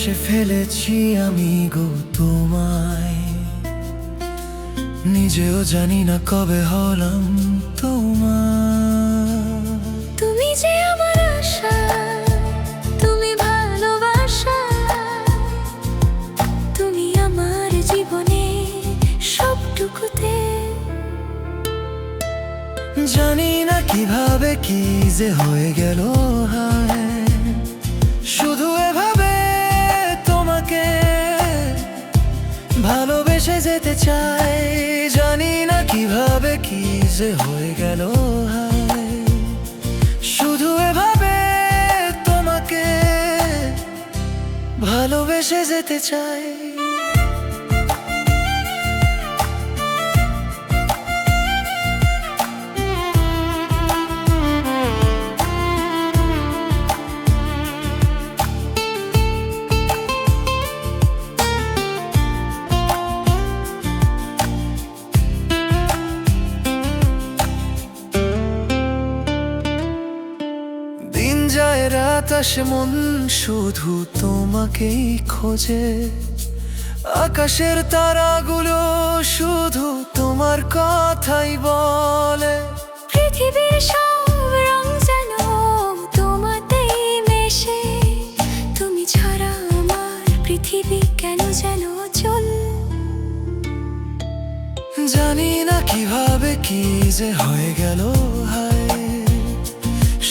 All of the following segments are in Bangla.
ভালোবেসে ফেলেছি আমি গো তোমায়, নিজেও জানি না কবে হলাম তোমার। তুমি যে আমার আশা, তুমি ভালোবাসা, তুমি আমার জীবনে সবটুকুতে। জানি না কিভাবে কি যে হয়ে গেল হায়, শুধু এভাবে তোমাকে ভালোবেসে যেতে চাই। জানি না কিভাবে কি যে হয়ে গেল হায়, শুধু এভাবে তোমাকে ভালোবেসে যেতে চাই। দিন যায় রাত আসে মন শুধু তোমাকেই খোঁজে, আকাশের তারাগুলো শুধু তোমার কথাই বলে। পৃথিবীর সব রং যেন তোমাতেই মেশে, তুমি ছাড়া আমার পৃথিবী কেন যেন চল। জানি না কিভাবে কি যে হয়ে গেল হায়,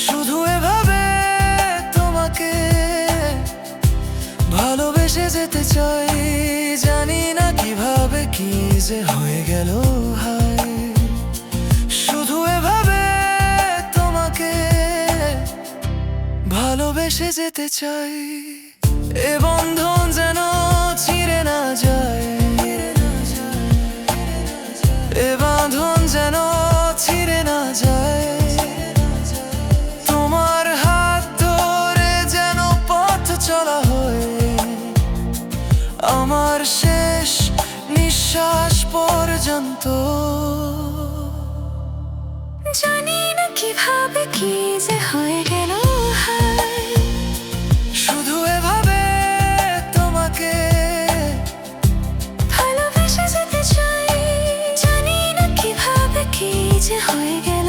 শুধু এভাবে তোমাকে ভালোবেসে যেতে চাই। জানি না কিভাবে কি যে হয়ে গেল হায়, শুধু এভাবে তোমাকে ভালোবেসে যেতে চাই। এ বন্ধন যেন ছিঁড়ে না যায়, এ বাঁধন যেন ছিঁড়ে না যায়। তোমার হাত ধরে যেন পথ চলা হয় আমার শেষ নিঃশ্বাস পর্যন্ত। জানি না কিভাবে কি যে হয়ে গেল হায়, শুধু এভাবে তোমাকে ভালোবেসে যেতে চাই। জানি না কিভাবে কি যে হয়ে গেল